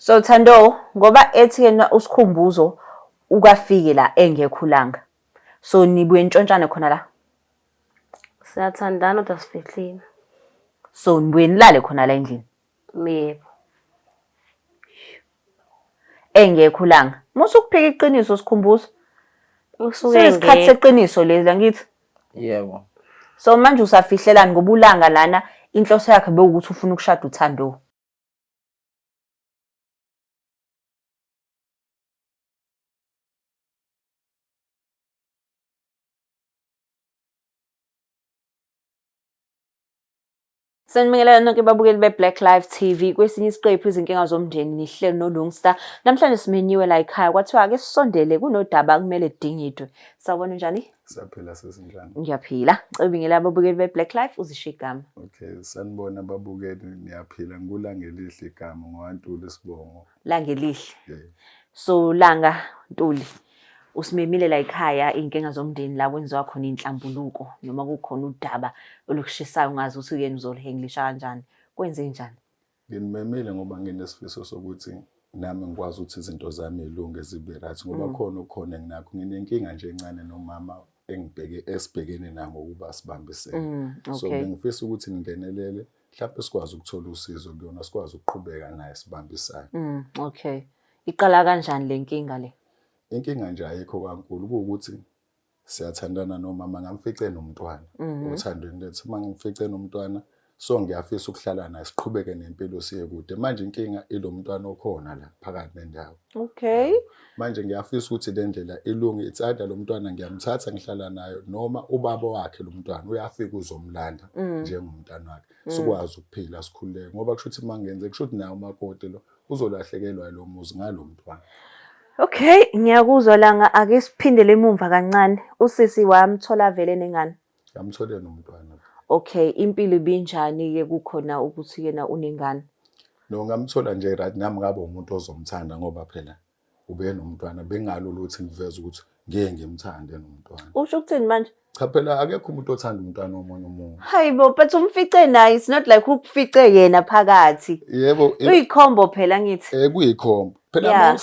So Thando, ngoba ethi yena usikhumbuzo ukafike la engekho ulanga. So nibuye ntshontshane khona la. Siyathandana kodwa sifihlile. So nibuye nilale khona la endlini. Yebo. Engekho ulanga. Musukuphika iqiniso sikhumbuzo. Usuke Isikhathi seqiniso lezi angithi. Yebo. So manje usafihlelani ngoba ulanga lana inhloso yakhe bewukuthi ufuna ukushada uThando. Sanibingelela nonke babukeli be-Black Live TV kwesinye isiqephu izinkinga zomndeni nihleli noLungstar. Namhlanje simenyiwe la ekhaya kwathiwa ake sisondele kunodaba kumele lidingidwe. Sawubona njani? Saphila sesinjani? Ngiyaphila. Ngicela ababukeli be-Black Live uzisho igama. Okay, sanibona ababukeli niyaphila nguLangelihle igama ngowaNtuli Sibongo. Langelihle. So Langa Ntuli usimemile la ekhaya inkinga zomndeni la kwenziwa khona inhlambuluko noma kukhona udaba olukushisayo ungazi ukuthi uyena uzolihengilisha kanjani. Kwenze njani? Nginimemile ngoba nginesifiso sokuthi nami ngikwazi ukuthi izinto zami zilunge zibe right ngoba khona ukukhona enginakho. Nginenkinga nje encane nomama esibhekene nayo ngokuba sibambisene. So bengifisa ukuthi ningenelele mhlawumbe sikwazi ukuthola usizo kuyona sikwazi ukuqhubeka naye sibambisane. Okay. Iqala kanjani le nkinga le? Inkinga nje ayikho kankulu ukuthi siyathandana nomama ngamfice nomntwana. Uthandweni lethu mangimfice nomntwana so ngiyafisa ukuhlala naye siqhubeke nempilo siye kude. Manje inkinga ilomntwana okhona la phakathi nendawo. Okay. Manje ngiyafisa ukuthi le ndlela ilunge it's either lo mntwana ngiyamthatha ngihlala nayo noma ubaba wakhe lo mntwana uyafika uzomlanda njengomntwana wakhe. Sikwazi ukuphila sikhululeke ngoba kusho ukuthi mangenze kusho ukuthi nayo umakoti lo uzolahlekelwa lo muzi ngalo mntwana. Okay, ngiyakuzwa Langa ake siphindele emuva kancane. Usisi wamthola vele nengane. Ngamthola nomntwana. Okay, impilo ibinjani ke kukhona ukuthi yena unengane? No ngamthola nje right nami ngabe umuntu ozomthanda ngoba phela ube nomntwana bengalo luthi ngiveza ukuthi ngeke ngimthande nomntwana. Usho ukuthini manje? Cha phela akekho umuntu othanda umntwana womunye umuntu. Hayibo, but umfice naye it's not like ukufice yena phakathi. Yebo, uyikhombo phela ngithi. Kuyikhombo. Phela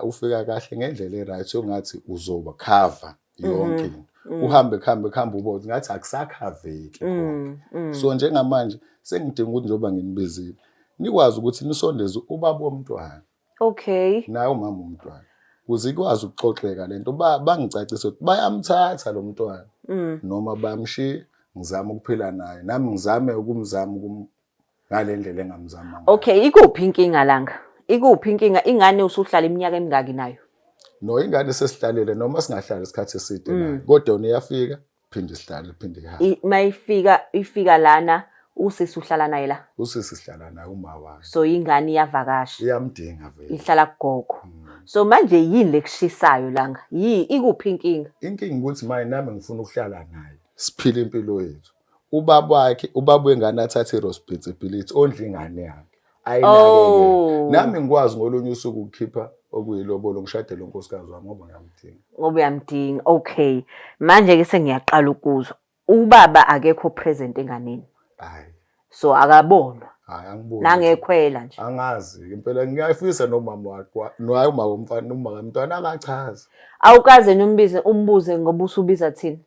ufika kahle ngendlela eright ongathi uzoba cover yonke into. Uhambe ubone ngathi akusakhaveki khona. So njengamanje sengidinga ukuthi njoba nginibizile nikwazi ukuthi nisondeze ubaba womntwana. Okay. Naye umama womntwana. Kuze ikwazi ukuxoxeka lento bangicacise ukuthi bayamthatha lo mntwana noma bamshiya ngizama ukuphila naye nami ngizame ukumzama ngale ndlela engamzama. Okay, ikuphi inkinga Langa? Ikuphi inkinga? Ingane usuhlala iminyaka emingaki nayo? No ingane sesihlalele noma singahlala isikhathi eside nayo. Kodwa uyafika phinde sihlale phinde ihambe. Ifika lana usisi uhlala naye la. Usisi sihlala naye uma wakhe. So ingane iyavakasha. Iyamdinga vele. Ihlala kugogo. So manje yini lekushisayo Langa? Ikuphi inkinga? Inkinga ukuthi manje nami ngifuna ukuhlala naye. Siphile impilo yethu. Ubaba wengane athathe responsibility ondla ingane yakhe. Ayinakekele. Nami ngikwazi ngolunye usuku ukukhipha okuyilobolo ngishade lo nkosikazi wami ngoba ngiyamdinga. Ngoba uyamdinga. Okay. Manje ke sengiyaqala ukuzwa. Ubaba akekho present enganeni. Hayi. So akabonwa. Hayi angiboni. Nangekhwela nje. Angazi. Impela ngiyafisa nomama wakhe. Nohayi uma womfana noma kamntwana akachaza. Awukaze umbuze ngoba usubiza thina.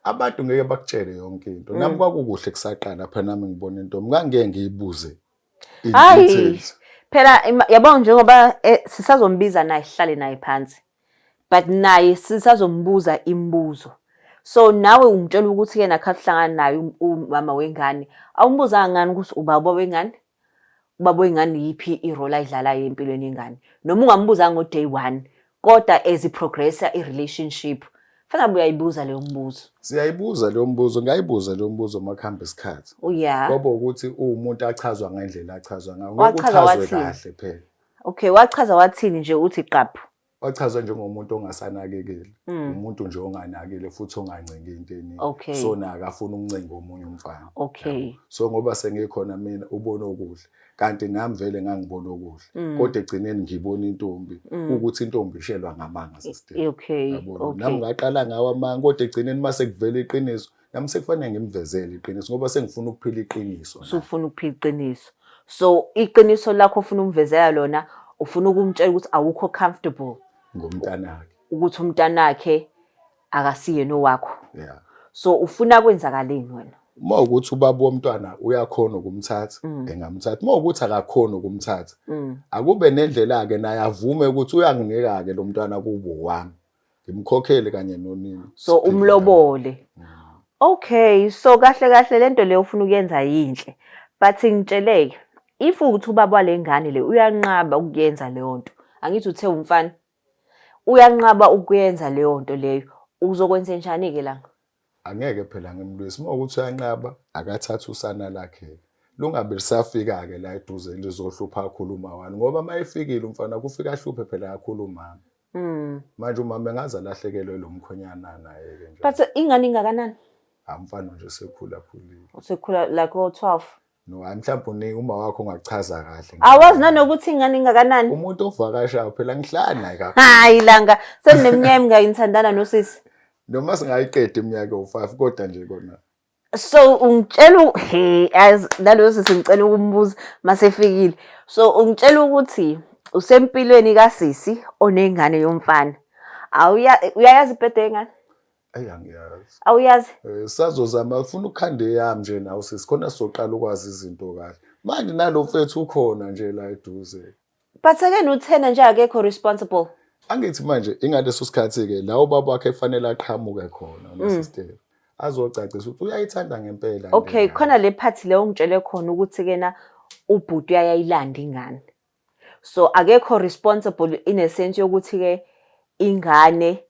Abantu ngeke bakutshele yonke into. Nami kwakukuhle kusaqala lapha nami ngibona intombi. Ngangeke ngiyibuze. Hayi. Phela yabona njengoba sisazombiza naye sihlale naye phansi. But naye sisazombuza imibuzo. So nawe ungitshela ukuthi yena akhahlangana naye umama wengane. Awumbuza ngani ukuthi ubaba wengane? Ubaba wengane yipi irole ayidlalayo empilweni yengane? Noma ungambuza ngo day 1 kodwa as iprogressa irelationship fanele uyayibuza leyo mbuzo. Siyayibuza leyo mbuzo, ngayibuza leyo mbuzo makuhamba isikhathi. Yeah. Ngoba ukuthi umuntu achazwa ngendlela achazwa ngayo. Ngokuchazwe kahle phela. Okay, wachaza wathini nje uthi qaphu? Wachazwa njengomuntu ongasanakekeli. Umuntu nje onganakile futhi ongancengi into eningi. So naka afuna ukuncenga omunye umfana. Okay. So ngoba sengikhona mina ubona okuhle. Kanti nami vele ngangibona okuhle. Kodwa egcineni ngibona intombi ukuthi intombi ishelwa ngamanga sesithe. Okay. Nami ngaqala ngawa amanga kodwa egcineni mase kuvela iqiniso. Nami sekufanele ngimvezele iqiniso ngoba sengifuna ukuphila iqiniso. Usufuna ukuphila iqiniso. So iqiniso lakho ufuna umvezela lona, ufuna ukumtshela ukuthi awukho comfortable ngomntanakhe. ukuthi umntanakhe akasiyena owakho. Yeah. So ufuna kwenzakaleni wena? Uma ukuthi ubaba womntwana uyakhona ukumthatha, engamthatha. Uma ukuthi akakhona ukumthatha, akube nendlela-ke naye avume ukuthi uyanginika-ke lo mntwana kubo wami. Ngimkhokhele kanye nonini. So umlobole. Okay, so kahle kahle lento leyo ufuna ukuyenza yinhle. But ngitsheleke, if ukuthi ubaba walengane le uyanqaba ukuyenza leyo nto. Angithi uthe umfana. Uyanqaba ukuyenza leyo nto leyo. Uzokwenza njani ke la? Angeke phela ngimlwisi. Uma ukuthi uyanqaba, akathatha usana lakhe. Lungabe lisafika-ke la eduze lizohlupha akhuluma wani. Ngoba uma efikile umfana kufika ahluphe phela kakhulu umama. Manje umama engaze alahlekelwe lo mkhonyana naye-ke nje. But ingane ingakanani? Umfana nje sekhula-khulile. Usekhula like 12. No, mhlawumbe uma wakho ungakuchaza kahle. Awazi nanokuthi ingane ingakanani? Umuntu ovakashayo phela ngihlala naye kakhulu. Hayi langa, seneminyaka engayithandana nosisi. Noma singayiqeda iminyaka u5 kodwa nje kona. So ungitshela as nalosi singicela ukumbuza masefikile. So ungitshela ukuthi usempilweni kaSisi onengane yomfana. Uyayazi ibhede yengane? Angiyazi. Awuyazi? Sazozama ufuna ukhande yami nje nawe sisi khona soqala ukwazi izinto kahle. Manje nalo mfethu ukhona nje la eduze. But again uthena nje akekho responsible. Angithi manje ingaleso sikhathi-ke la ubaba wakhe kufanele aqhamuke khona uMasister. Azocacisa ukuthi uyayithanda ngempela. Okay, khona le party leyo ungitshele khona ukuthi kena ubhuti uyayilanda ingane. So akekho responsible in a sense yokuthi ke ingane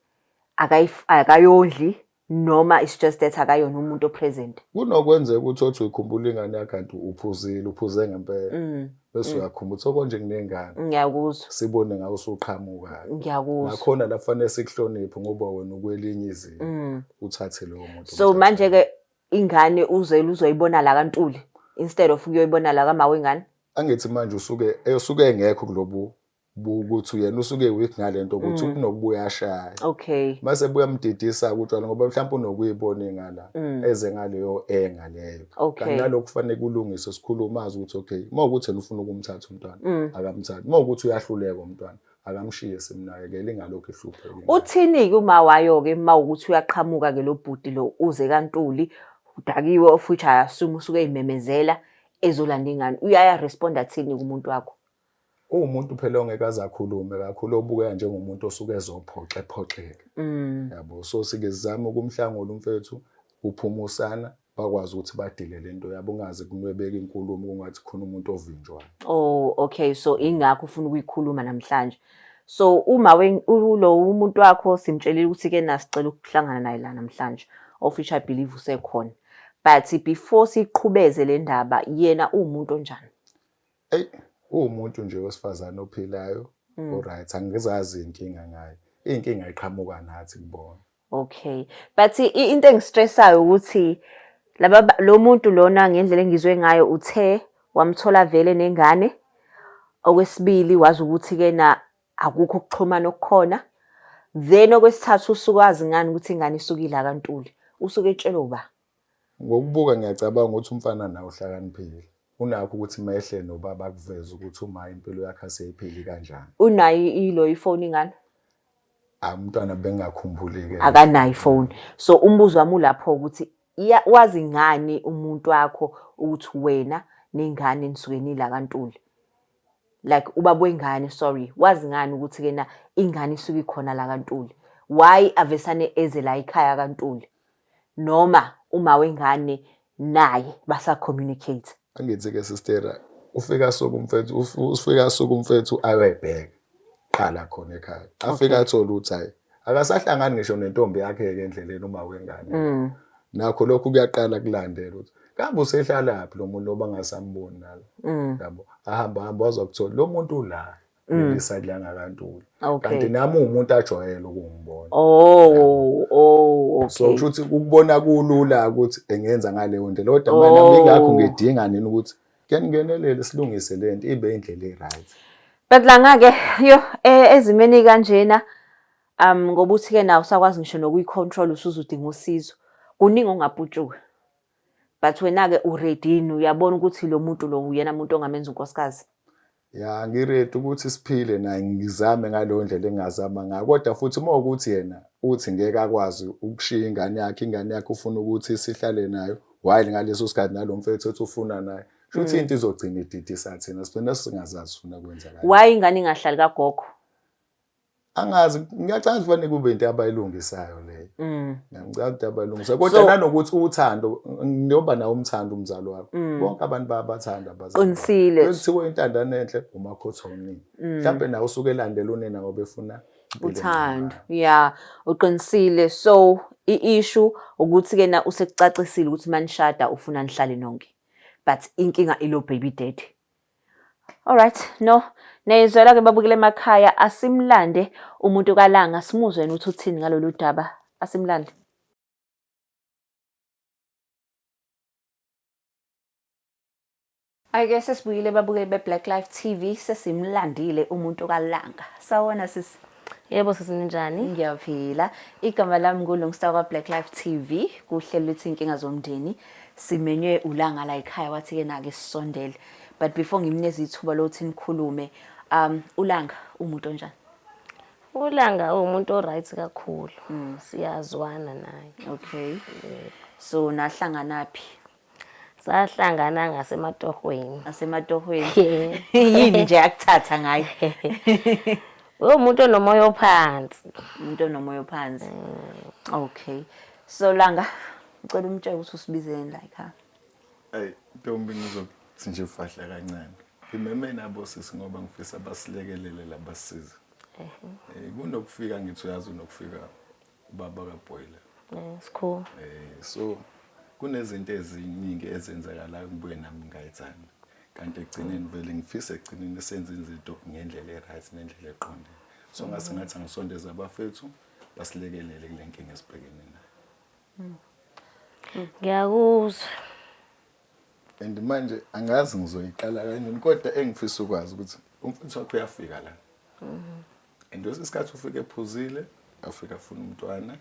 akayondli noma it's just that akayona umuntu present. Kunokwenzeka ukuthi othi ukhumbula ingane yakhe kanti uphuze ngempela. Bese uyakhumbula konje kunengane. Ngiyakuzwa. Sibone ngawo usuqhamuka. Ngiyakuzwa. Nakhona la kufanele sikuhloniphe ngoba wena ukwelinye izinto uthathe lowo muntu. So manje ke ingane uzoyibona la kaNtuli instead of uyoyibona la kama wengane. Angithi manje usuke engekho kulobu ukuthi yena usuke weak ngalento ukuthi unokubuya ashaya. Okay. Mase buya mdidisa utshwala ngoba mhlawumbe unokuyibona ingala eze ngaleyo ngaleyo. Kanti nalokho kufanele kulungiswe sikhuluma azi ukuthi okay, uma ukuthi yena ufuna ukumthatha umntwana akamthathi. Uma ukuthi uyahluleka umntwana akamshiye simnakekele ngalokho ehluphekile. Uthini ke uma wayo ke uma ukuthi uyaqhamuka ke lo bhuti lo uze kaNtuli udakiwe of which I assume usuke imemezela ezolanda ingane. Uyaya respond athini kumuntu wakho? Umuntu phela ongekaze akhulume kakhulu obukeka njengomuntu osuke ezophoxeka. Yabo so sike sizama ukumhlangula umfethu uphumusana bakwazi ukuthi badile lento yabo ungaze kunwebeka inkulumo kungathi khona umuntu ovinjwayo. Oh okay, so ingakho ufuna ukuyikhuluma namhlanje. So uma lo umuntu wakho simtshelile ukuthi ke nasicela ukuhlangana naye la namhlanje of which I believe usekhona. But before siqhubeze le ndaba yena umuntu onjani? Umuntu nje wesifazana ophilayo. Alright, angizazi inkinga ngayo. Inkinga iqhamuka nathi kubona. Okay. But into engistressayo ukuthi lo muntu lona ngendlela engizwe ngayo uthe wamthola vele nengane. Okwesibili wazi ukuthi ke na akukho ukuxhumana okukhona. Then okwesithathu usukwazi ngani ukuthi ingane isukile kaNtuli. Usuke etshela uba. Ngokubuka ngiyacabanga ukuthi umfana nawe uhlakaniphile. Unakho ukuthi mayehle nobaba akuveze ukuthi uma impilo yakhe aseyiphili kanjani. Unayo ilo ifone ingane? Umntwana bengakhumbuli ke. Akanayo ifone. So umbuzo wami lapho ukuthi wazi ngani umuntu wakho ukuthi wena nengane nisuke nila kaNtuli. Like ubaba wengane sorry, wazi ngani ukuthi ke na ingane isuke ikhona la kaNtuli. Why avesane eze la ekhaya kaNtuli? Noma uma wengane naye basa communicate. Angithi ke sister ufika sokumfethu ayebheka qala khona ekhaya. Afika athola ukuthi hayi akasahlangani ngisho nentombi yakhe ke endleleni uma wengane. Nakho lokhu kuyaqala kulandela ukuthi kambe usehlala laphi lo muntu obangasamboni nalo. Yabo ahamba wazokuthola lo muntu la leliside la ngaKaNtuli. Kanti nami umuntu ajwayele ukungibona. Okay. So kushuthi ukubona kulula ukuthi engenza ngaleyo ndlela kodwa manje nami ngakho ngidinga nini ukuthi ngenelele silungise lento ibe indlela eright. But la ngake yo ezimeni kanjena ngoba uthi ke nawo usakwazi ngisho nokuyicontrol usuzudinga usizo. Kuningi ongaphutshuka. but wena-ke uredini uyabona ukuthi lo muntu lo uyena muntu ongamenza unkosikazi. Ya ngiredi ukuthi siphile naye ngizame ngaleyo ndlela engazama ngayo kodwa futhi uma ukuthi yena uthi ngeke akwazi ukushiya ingane yakhe ufuna ukuthi sihlale nayo while ngaleso sikhathi nalo mfethu ethi ufuna naye futhi into izogcina ididisa thina sigcina singazazi sifuna kwenza kanjani. Why ingane ingahlali kagogo? Angazi ngiyacanga kufanele kube into abayilungisayo leyo. Ngiyacanga ukuthi abayilungisayo kodwa nanokuthi uthando ngiyoba nawo umthando umzalo wakho. Bonke abantu bayabathanda abazali. Qinisile. Kuthiwa intandane enhle umakhothi omningi. Mhlawumbe nawe usuke elandela unina ngoba efuna uthando. Yeah, uqinisile. So i-issue ukuthi ke na usekucacisile ukuthi manishada ufuna nihlale nonke. But inkinga ilo baby daddy. Alright, no. Nezwela ke babukele emakhaya asimlande umuntu kaLanga simuzwe yena uthi uthini ngalolu daba. Asimlande. I guess sesibuyile babukeli beBlack Life TV sesimlandile umuntu kaLanga. Sawona sisi. Yebo sisinjani? Ngiyaphila. Igama lami nguLungstar kwa Black Life TV. Kuhlelo lithi inkinga zomndeni. Simenywe uLanga la ekhaya wathi ke na ke sisondele. But before ngimneze ithuba lokuthi nikhulume, uLanga umuntu onjani? uLanga umuntu oright kakhulu. Siyazwana naye. Okay. So nahlanganaphi? Sahlangana ngasematohweni. Asematohweni. Yini nje akuthatha ngaye? Umuntu onomoya ophansi. Umuntu onomoya ophansi. Okay. So Langa, ngicela umtshele ukuthi usibizeni la ekhaya. Hey, Ntombi ngizokuthi nje ufahla kancane. Ngimeme nabo sisi ngoba ngifisa basilekelele labasiza. Kunokufika ngithi uyazi unokufika ubaba kaBoiler. Cool. So kunezinto eziningi ezenzakalayo kubuye nami ngayithanda. Kanti egcineni vele ngifisa egcineni senze izinto ngendlela eright nendlela eqondile. So ngase ngathi angisondeza abafethu basilekelele kule nkinga esibhekene nayo. Ngiyakuzwa. And manje angazi ngizoyiqala kanjani kodwa engifisa ukwazi ukuthi umfethu wakho uyafika la. And isikhathi ufike ephuzile afika afuna umntwana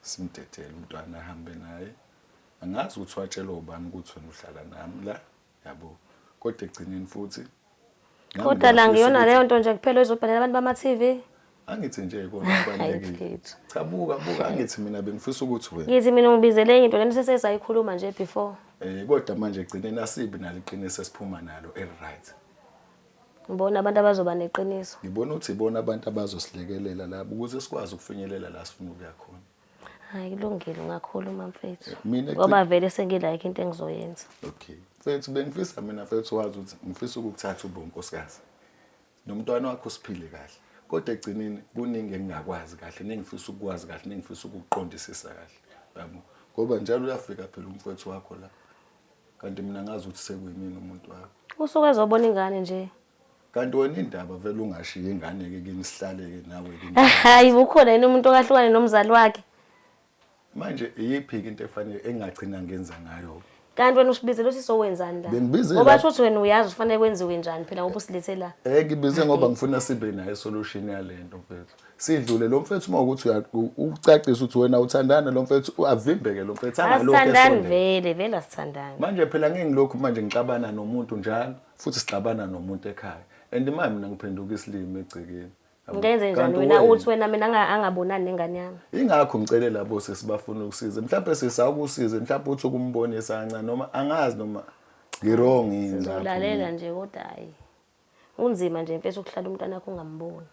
simdedele umntwana ahambe naye. Angazi ukuthi watshela ubani ukuthi wena uhlala nami la yabo kodwa egcineni futhi kodwa la ngiyona leyo nto nje kuphela izobhalela abantu bama-TV. Angithi nje kona kubalekile. Cha buka angithi mina bengifisa ukuthi wena. Ngithi mina ngibizele into lento sesezayikhuluma nje before. Kodwa manje egcineni asibi naliqiniso esiphuma nalo right. Ngibona abantu abazoba neqiniso. Ngibona ukuthi ibona abantu abazosilekelela labo ukuze sikwazi ukufinyelela la sifuna ukuya khona. Hayi kulungile ngakhuluma mfethu. Mina ngoba vele sengilike into engizoyenza. Okay. Mfethu bengifisa mina mfethu wazi ukuthi ngifisa ukukuthatha ube unkosikazi. Nomntwana wakho siphile kahle. Kodwa egcineni kuningi engingakwazi kahle nengifisa ukwazi kahle nengifisa ukuqondisisa kahle. Yabo. Ngoba njalo uyafika phela umfethu wakho la. Kanti mina ngazi ukuthi sekuyimini umuntu wakho. Usuke ezobona ingane nje. Kanti wena indaba vele ungashiya ingane ke kini sihlale ke nawe ke. Hayi ukhona yini umuntu okahlukane nomzali wakhe? Manje iyiphi into efanele engagcina ngenza ngayo? Kanti wena usibizele ukuthi sowenzani la? Bengibizele. Ngoba futhi wena uyazi ufanele kwenziwe njani phela ngoba usilethe la. Ngibize ngoba ngifuna sibe nayo solution yalento mfethu. Sidlule lo mfethu uma ukuthi ucacisa ukuthi wena uthandana lo mfethu avimbeke lo mfethu angalokho esondele. Vele asithandani. Manje phela ngengilokhu manje ngixabana nomuntu njalo futhi sixabana nomuntu ekhaya. And manje mina ngiphenduka isilimi egcekeni. Ngenze njani wena uthi wena mina angabonani nengane yami? Ingakho ngicele labo sesibafuna ukusiza. Mhlawumbe sisakusiza, mhlawumbe uthi ukumbonisa kancane noma angazi noma ngirong yini lapho. Sizolalela nje kodwa hayi. Unzima nje mfethu ukuhlala umntwana wakho ungamboni.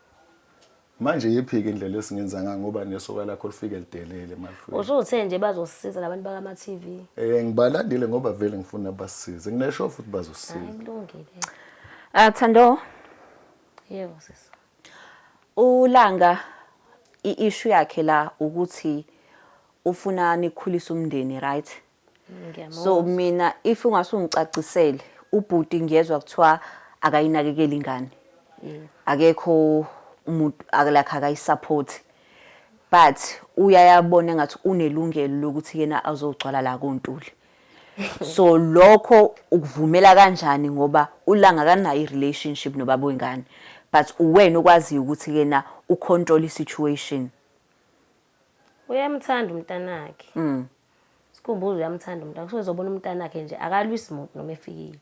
Manje yiphike indlela esingenza ngayo ngoba nesoka lakho lifike lidelele mafethu. Usuthe nje bazosisiza labantu bakama-TV. Ngibalandile ngoba vele ngifuna basisize. Nginesho futhi bazosisiza. Hayi kulungile. Thando. Yebo sisi. uLanga i-issue yakhe la ukuthi ufuna nikhulisa umndeni, right? So mina if ungasungicacisele ubhuti ngiyezwa kuthiwa akayinakekela ingane. Akekho umuntu akalakha akayisupport. But uyayabona ngathi unelungelo lokuthi yena azogcwala la koNtuli. So lokho ukuvumela kanjani ngoba uLanga kanayo irelationship nobaba wengane. But uwena ukwazi ukuthi yena ucontrol isituation. Uyamthanda umntanakhe. uSikhumbuzo uyamthanda umntana kusuke ezobona umntana wakhe nje akalwisi muntu noma efikile.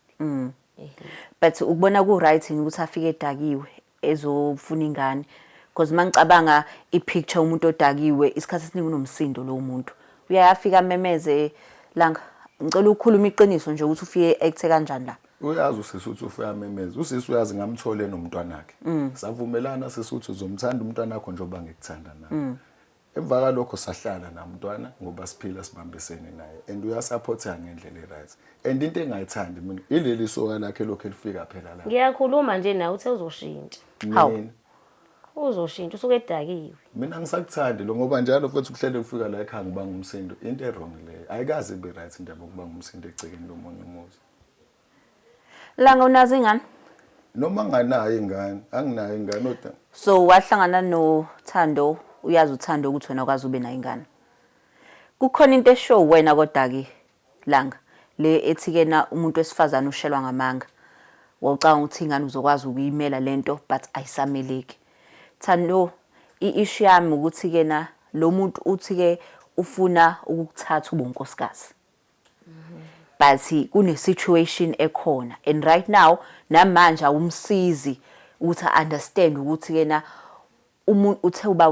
But ukubona ku right ukuthi afike edakiwe ezofuna ingane because mangicabanga ipicture umuntu odakiwe isikhathi esiningi unomsindo lo muntu uyafika memeze langa ngicela ukukhuluma iqiniso nje ukuthi ufike ekuthe kanjani la. Uyazi usisi uthi ufika memeze usisi uyazi ngamthole nomntwana wakhe savumelana sisi uthi uzomthanda umntwana wakho njengoba ngikuthanda nawe. Emva kalokho sahlala namntwana ngoba siphila sibambisene naye and uyasupporta ngendlela eright and into engayithandi mina ileli soka lakhe lokho elifika phela la. Ngiyakhuluma nje nawe uthe uzoshintsha. Hawu Uzoshintsha usuke edakiwe. Mina ngisakuthandi lo ngoba njalo futhi kuhlele kufika la ekhaya ngibanga umsindo into wrong leyo ayikaze ibe right indaba ukubanga umsindo egcekeni lomunye umuntu. Langa unazo ingane? Noma nganayo ingane anginayo ingane oda. So wahlangana noThando uyazi uThando ukuthi wena ukwazi ube nayo ingane. Kukhona into eshow wena kodwa ke langa le ethi ke na umuntu wesifazana ushelwa ngamanga. Wawucanga ukuthi ingane uzokwazi ukuyimela lento but ayisameleki. Thando iissue yami ukuthi ke na lo muntu uthi ke ufuna ukukuthatha ube unkosikazi. But kune situation ekhona and right now namanje awumsizi ukuthi understand ukuthi ke na umuntu uthe uba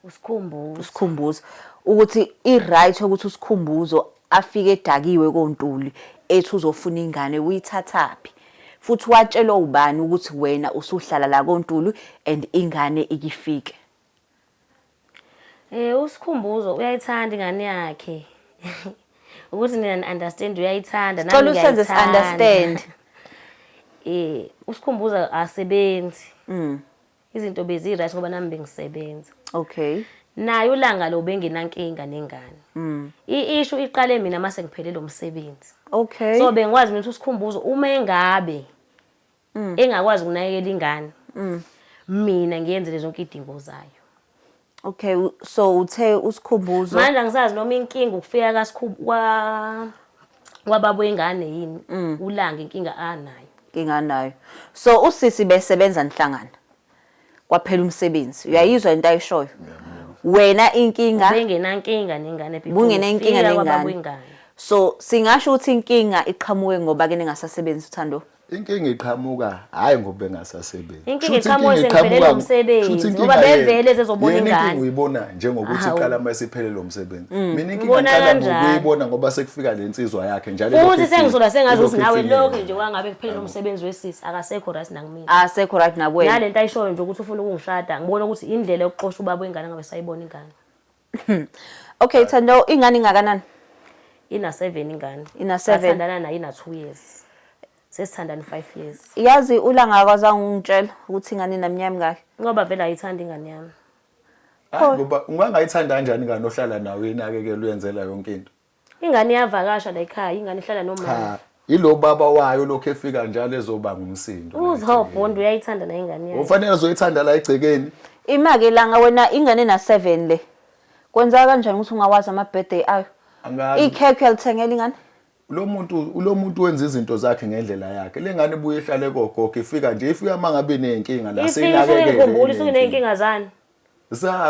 usikhumbuzo ukuthi i-right ukuthi usikhumbuzo afike edakiwe koNtuli ethi uzofuna ingane uyithathaphi futhi watshela ubani ukuthi wena usuhlala la koNtuli and ingane ikifike. uSikhumbuzo uyayithanda ingane yakhe. Ukuthi nina understand uyayithanda nami Cela usenze understand. uSikhumbuzo asebenzi. Izinto bezi-right ngoba nami bengisebenza. Okay. Naye ulanga lo bengenankinga nengane. I-issue iqale mina mase ngiphelele umsebenzi. Okay. So bengikwazi mina ukuthi uSikhumbuzo uma engabe engakwazi ukunakekela ingane. Mina ngiyenze zonke idingo zayo. Okay, so uthe uSikhumbuzo Manje angisazi noma inkinga ukufika kwababo ingane yini. Ulanga inkinga anayo. nginganayo. So usisi besebenza nihlangana. Kwaphela umsebenzi. Uyayizwa into ayishoyo. Wena inkinga bengenankinga nengane people. Bungenankinga nengane. So singasho ukuthi inkinga iqhamuke ngoba ke ningasasebenzi uThando. Inkinga iqhamuka hayi ngoba bengasasebenzi. Inkinga iqhamuke sengiphelele umsebenzi ngoba bevele ezobona ingane. Inkinga uyibona njengokuthi iqala mayisiphelele umsebenzi. Mina inkinga iqala ngokuyibona ngoba sekufika lensizwa yakhe njalo lokho. Futhi sengizola sengazi ukuthi nawe lokho nje wangabe kuphelele umsebenzi wesisi akasekho right nakumina. Asekho right nakuwena. Nalento ayishoyo nje ukuthi ufuna ukungishada ngibona ukuthi indlela yokuxoxa ubaba wengane ngabe sayibona ingane. Okay Thando ingane ingakanani? Ina 7 ingane. Ina 7. Sathandana nayo ina 2 years. Sesithandana 5 years. Yazi ulanga akwazi ungitshela ukuthi ingane inamnyama ngakhe. Ngoba vele ayithanda ingane yami. Ngoba ungangayithanda kanjani ingane ohlala nawe inakekela uyenzela yonke into. Ingane iyavakasha la ekhaya, ingane ihlala nomama. Ilo baba wayo lokho efika njalo ezobanga umsindo. Uzobonda uyayithanda na ingane yakhe. Ufanele uzoyithanda la egcekeni. Imake langa wena ingane na 7 le. Kwenza kanjani ukuthi ungawazi ama birthday ayo? Ikhekhe yalithengela ingane. Lo muntu wenza izinto zakhe ngendlela yakhe. Lengane ibuye ihlale kogogo ifika nje ifika mangabe nenkinga la sinakekele. Ikhumbula isuke nenkinga zani.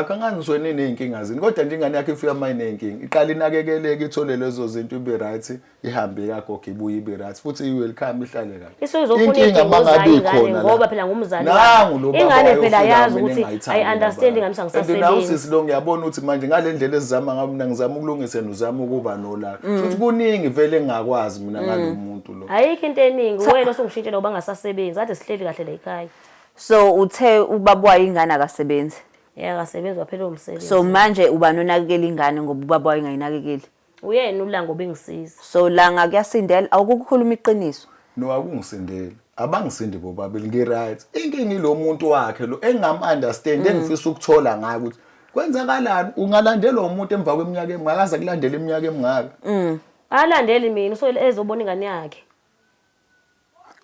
Kanganizweni nenkinga zini kodwa nje ingane yakhe ifika mayi nenkinga iqala inakekeleke ithole lezo zinto ibe right ihambe kagogo ibuye ibe right futhi i-welcome ihlale kahle. Isuke izofuna idingo zayo ingane ngoba phela ngumzali wakhe. Ingane phela yazi ukuthi I understand ingane sangisasebenzi. Nawu sisi lo ngiyabona ukuthi manje ngale ndlela esizama ngabe mina ngizama ukulungisa nozama ukuba nolaka. Futhi kuningi vele engakwazi mina ngalomuntu lo. Ayikho into eningi wena osungishintshela ngoba ngasasebenzi kade sihleli kahle la ekhaya. So uthe ubaba wayo ingane akasebenzi. Akasebenzi waphela umsebenzi. So manje uba nonakekela ingane ngoba ubaba wayo engayinakekeli. Uyena ulanga obengisiza. So langa kuyasindela awukukhuluma iqiniso. No akungisindeli. Abangisindi bobabili ngi-right. Inkinga ilo muntu wakhe lo engam-understand engifisa ukuthola ngayo ukuthi kwenzakalani ungalandelwa umuntu emva kweminyaka emingaka aze kulandela iminyaka emingaka. Alandeli mina so ezobona ingane yakhe.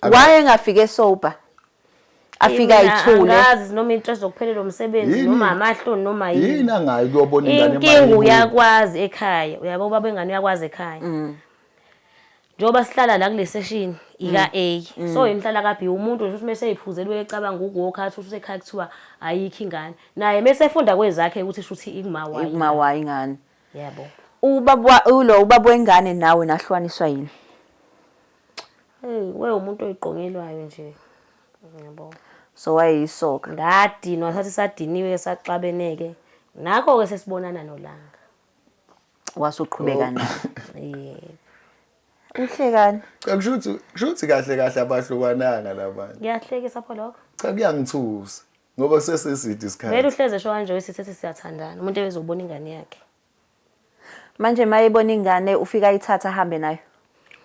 Waye ngafike sober. Afika ayithule. Angazi noma interest zokuphelela umsebenzi noma amahloni noma yini. Yini angayi kuyobona ingane emali. Inkinga uyakwazi ekhaya. Uyabo baba ingane uyakwazi ekhaya. Njoba sihlala la kule session ika A. So imhlala ka B umuntu nje mase ephuzelwe ecabanga ukugokha athi usekhaya kuthiwa ayikho ingane. Naye mase efunda kwezakhe ukuthi shuthi ikuma wayi. Ikuma wayi ingane. Yebo. ubaba wengane nawe nahlukaniswa yini? Hey, umuntu oyiqongelwayo nje. Yabo. So wayeyisoka. Ngadinwa sathi sadiniwe saxabeneke. Nakho ke sesibonana noLanga. Wasuqhubeka naye. Yebo. Uhlekani? Cha kushuthi kahle abahlukananga labantu. Ngiyahlekisa pho lokho. Cha kuyangithusa ngoba seseside isikhathi. Vele uhleze sho kanje wesithi siyathandana. Umuntu ezobona ingane yakhe. Manje mayibona ingane ufika ayithatha ahambe nayo.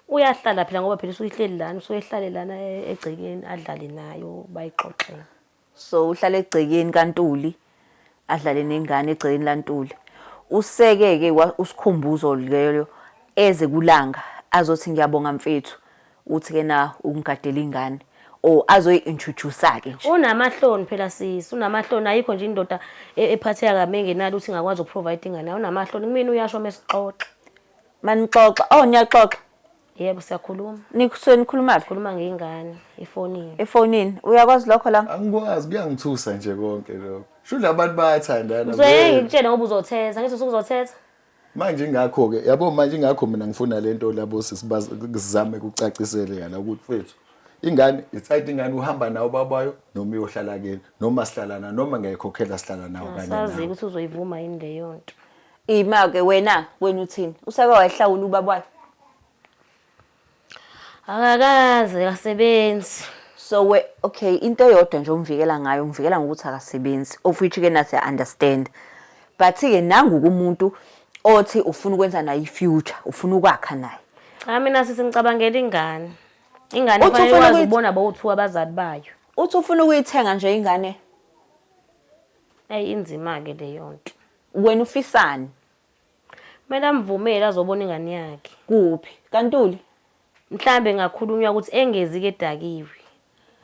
Uyahlala phela ngoba phela usuyihleli lana, usuyehlale lana egcekeni adlale nayo bayixoxe. So uhlala egcekeni kaNtuli adlale nengane egcekeni laNtuli. Useke ke usikhumbuzo leyo eze kulanga azothi ngiyabonga mfethu uthi ke na ungigadela ingane o azoyi-introduce ke nje. Unamahloni phela sisi, unamahloni ayikho nje indoda ephatheka kabe ngenalo uthi ngakwazi ukuprovide ingane. Unamahloni kumina uyasho mesixoxa. Manixoxa, niyaxoxa. Yebo siyakhuluma. Nikhuluma phi? Khuluma ngengane efonini. Efonini. Uyakwazi lokho la? Angikwazi kuyangithusa nje konke lokho. Sho labantu bayathandana. Ngikutshela ngoba uzothetha, ngithi usukuzothetha. Manje ingakho ke yabo manje ingakho mina ngifuna lento labo sizame ukucacisela yana ukuthi mfethu ingane itsayide ingane uhamba nawo babayo noma uyohlala kini noma sihlalana noma ngiyikhokhela sihlala nawo kanye nawo. Sazi ukuthi uzoyivuma yini le yonto. Ima ke wena uthini? Usake wayihlawula ubaba? Akakaze kasebenzi. So okay into eyodwa nje umvikela ngayo umvikela ngokuthi akasebenzi of which ke nathi understand. But ke nangu kumuntu othi ufuna ukwenza nayo ifuture, ufuna ukwakha naye. Cha mina sisi ngicabangela ingane. Ingane kufanele ukwazi ukubona bawuthu abazali bayo. Uthi ufuna ukuyithenga nje ingane. Inzima ke le yonto. Wena ufisani? Mina mvumela azobona ingane yakhe. Kuphi? kaNtuli? Mhlambe ngakhulunywa ukuthi engezi ke edakiwe.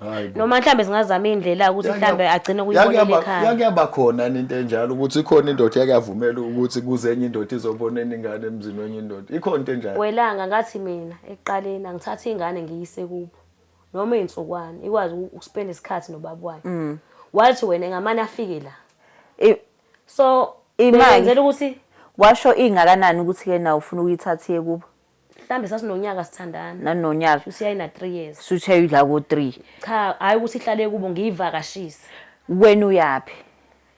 Hayibo. Noma mhlambe singazama indlela ukuthi mhlambe agcine kuyibonela ekhaya. Yakuyaba khona into enjalo ukuthi ikhona indoda yakavumela ukuthi kuze enye indoda izobonena ingane emzini wenye indoda. Ikhona into enjalo. Welanga ngathi mina ekuqaleni angithatha ingane ngiyise kubo. Noma insukwane ikwazi ukuspend isikhathi nobaba wayo. Wathi wena ngamani afike la. So imali ukuthi washo ingakanani ukuthi ke na ufuna ukuyithathiye kubo. Mhlambe sasinonyaka sithandana. Nanonyaka. Usiyayina 3 years. Suthe la ko 3. Cha, hayi ukuthi ihlale kubo ngiyivakashise. Wena uyapi?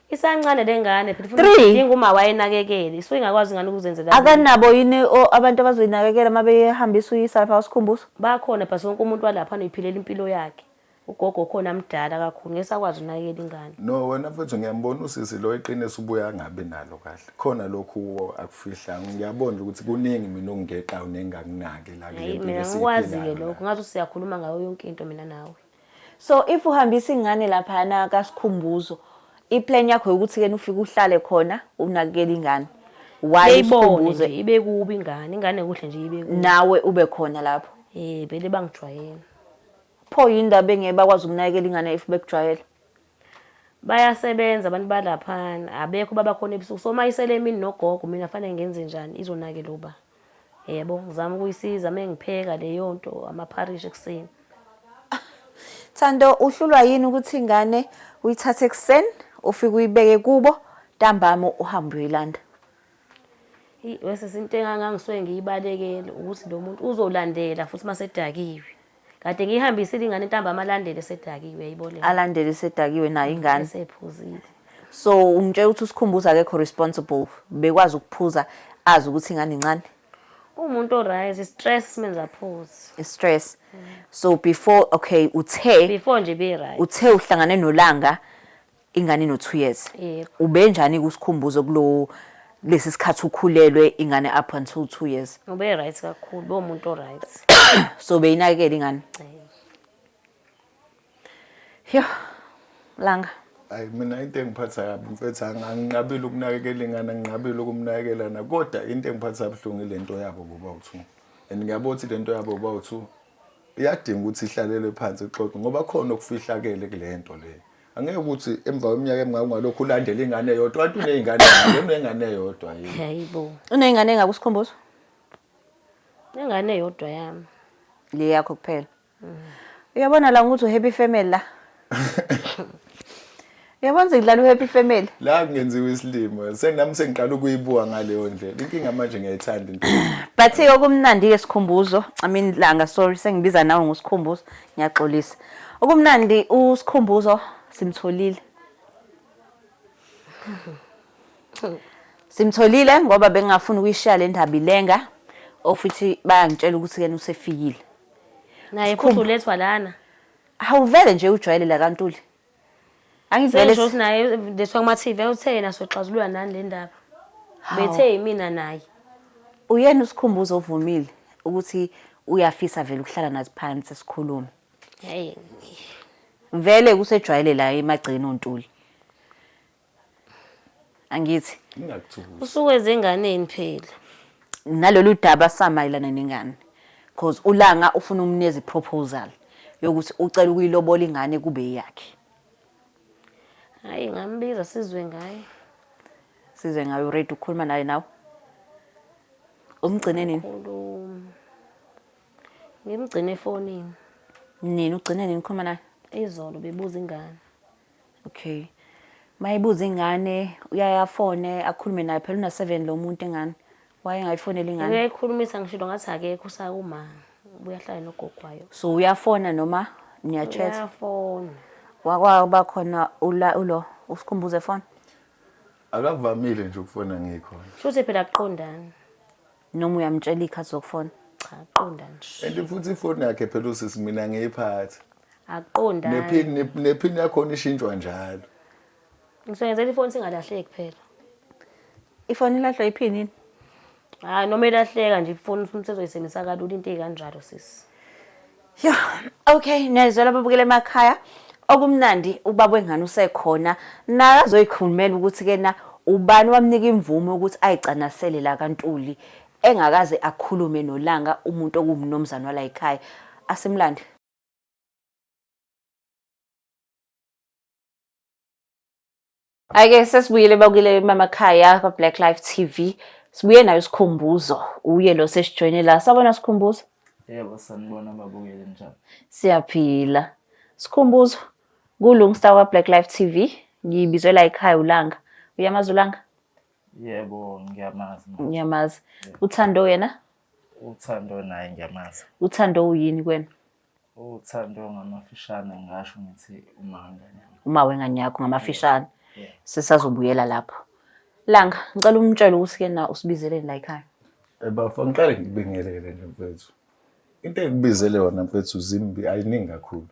Isancane lengane phela futhi inguma wayenakekele. So ingakwazi ngani ukuzenzela. Akanabo yini abantu abazoyinakekela mabehambisa uyisa lapha usikhumbuzo? Bakhona phela wonke umuntu walapha anophilela impilo yakhe. Ugogo khona mdala kakhulu ngesakwazi unakekela ingane. No wena mfethu ngiyambona usisi lo iqiniso ubuya ngabe nalo kahle. Khona lokhu akufihla. Ngiyabona ukuthi kuningi mina ongeqa unengakunake la kule mpilo. Mina ngikwazi ke lokho ngathi siyakhuluma ngayo yonke into mina nawe. So if uhambisa ingane lapha na kaSikhumbuzo iplan yakho ukuthi ke ufike uhlale khona unakekela ingane. Why Sikhumbuzo ibe kubi ingane kuhle nje ibe kubi. Nawe ube khona lapho. Vele bangijwayela. Pho yindaba engeke bakwazi ukunakekela ingane if bekujwayela. Bayasebenza abantu balaphana abekho babakhona ebusuku so mayisele emini nogogo mina fanele ngenze njani izonakela uba. Yebo ngizama ukuyisiza mengipheka le yonto amaparish ekseni. Thando uhlulwa yini ukuthi ingane uyithathe ekseni ufike uyibeke kubo ntambama uhambe uyilanda? Wese into engangiswe ngiyibalekele ukuthi lo muntu uzolandela futhi masedakiwe. Kade ngihambisile ingane ntambama alandele sedakiwe uyayibona. Alandele sedakiwe nayo ingane sephuzile. So umtshela ukuthi usikhumbuza akekho responsible bekwazi ukuphuza azi ukuthi ingane incane. Umuntu oright stress simenza pause. Stress. So before okay before nje be right. Uthe uhlangane noLanga ingane no 2 years. Ube njani kusikhumbuzo kulo lesi sikhathi ukhulelwe ingane up until 2 years? Ube right kakhulu bo umuntu oright. So beyinakekela ingane. Yo Langa. Hayi mina into engiphatha kabi mfethu anginqabile ukunakekela ingane anginqabile ukumnakekelana kodwa into engiphatha abhlungu lento yabo boba u2 and ngiyabothi lento yabo boba u2 iyadinga ukuthi ihlalele phansi ixoxe ngoba khona okufihlakele kulento le angeke ukuthi emva kweminyaka emngalokhu ulandele ingane eyodwa wathi unezingane unengane eyodwa yini hayibo unengane engakusikhumbuzo ingane eyodwa yami le yakho kuphela uyabona la ukuthi uhappy family la Uyabona ngidlala uHappy Family. La kungenziwa isilimo. Senami sengiqala ukuyibuka ngaleyo ndlela. Inkinga manje ngiyayithanda into. But okumnandi ke sikhumbuzo, I mean Langa, sorry sengibiza nawe ngosikhumbuzo, ngiyaxolisa. Okumnandi usikhumbuzo simtholile. Simtholile ngoba bengafuna ukuyishiya le ndaba ilenga, ofuthi bayangitshela ukuthi kena usefikile. Naye futhi ulethwa lana. Awuvele nje ujwayele la kaNtuli. Angivele Sesho ukuthi naye lethwa kuma TV uthena soxazulula nani le ndaba. Bethe yimina naye. Uyena usikhumbuzo ovumile ukuthi uyafisa vele ukuhlala nathi phansi sikhulume. Hey. Vele kusejwayele la emagcini oNtuli. Angithi Ngingakuthukuza. Usuke ezinganeni phela. nalolu daba samayilana nengane because uLanga ufuna umnikeza iproposal yokuthi ucela ukuyilobola ingane kube yakhe. Hayi ngambiza sizwe ngaye. Sizwe ngayo ready ukukhuluma naye nawe. Umgcine nini? Ngimgcine efonini. Nini ugcine nini ukhuluma naye? Izolo bebuza ingane. Okay. Mayibuza ingane uyayafone akhulume naye phela una 7 lo muntu engane. Waye ngayifonela ingane. Uyayikhulumisa ngishilo ngathi akekho usakuma. Ubuyahlala nogogwayo. So uyafona noma niyachat? Uyafona. Wakwaba khona ulo usikhumbuze phone? Akavamile nje ukufona ngikhona. Futhi phela aqondani. Noma uyamtshela ikhathi zokufona? Cha aqondani. And futhi ifoni yakhe phela usisi mina ngiyiphatha. Aqondani. Nephini yakho ishintshwa njalo. Ngisengenzela ifoni singalahleki phela. Ifoni ilahlwa iphini yini? Hayi noma elahleka nje ifoni umsezoyisebenzisa kalula into ekanjalo sisi. Yo, okay, niyazwela babukele emakhaya. Okumnandi ubaba wengane usekhona. Na azoyikhulumela ukuthi kena ubani wamnika imvume ukuthi ayicanasele la kaNtuli engakaze akhulume noLanga umuntu okumnomzana wala ekhaya. Asimlandi. Ake sesibuyele bakule emakhaya ka Black Life TV. Sibuye nayo isikhumbuzo. Uye lo sesijoyine la. Sabona isikhumbuzo? Yebo sanibona ababukeli njalo. Siyaphila. Sikhumbuzo kulungista wa Black Life TV. Ngibizwe la ekhaya uLanga. Uyamazi uLanga? Yebo ngiyamazi. Ngiyamazi. Uthando yena? Uthando naye ngiyamazi. Uthando uyini kwena? Uthando ngamafishane ngisho ngithi umangane. Uma wengane yakho ngamafishane. Sesazobuyela lapho. Langa, ngicela umtshele ukuthi kena usibizele la ekhaya. Bafa ngiqale ngibingelele nje mfethu. Into engibizele yona mfethu zimbi ayiningi kakhulu.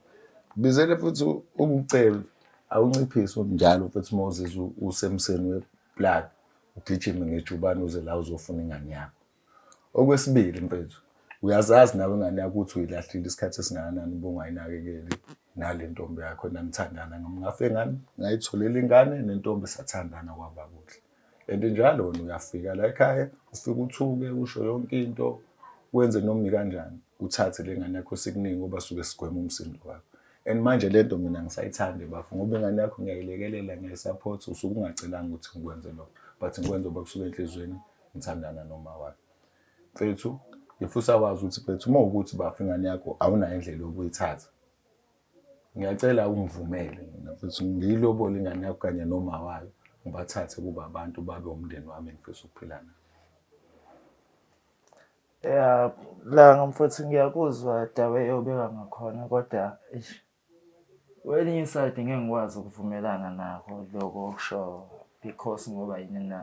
Bizele futhi ukucela awunciphise njalo mfethu Moses usemseni weplug ugijime ngejubane uze la uzofuna ingane yakho. Okwesibili mfethu uyazazi nawe ingane yakho ukuthi uyilahlile isikhathi esingakanani ubungayinakekeli nale ntombi yakho nanithandana ngafe ngani ngayitholela ingane nentombi sathandana kwaba kuhle. Njalo wena uyafika la ekhaya ufika uthuke usho yonke into wenze noma kanjani uthathe lengane yakho sikuningi ngoba suke sigwema umsindo wakho. Manje lento mina ngisayithande bafu ngoba ingane yakho ngiyayilekelela ngiyisupport usuke ungacelanga ukuthi ngikwenze lokho but ngikwenza ngoba kusuka enhlizweni ngithandana noma wami. Mfethu ngifisa wazi ukuthi mfethu uma ukuthi bafu ingane yakho awunayo indlela yokuyithatha. Ngiyacela ungivumele mina mfethu ngiyilobole ingane yakho kanye noma wayo ngibathathe kuba abantu babe umndeni wami engifisa ukuphila nabo. Yeah, la mfowethu ngiyakuzwa dawe yobeka ngakhona kodwa kwelinye iside ngeke ngikwazi ukuvumelana nakho lokho okusho because ngoba yini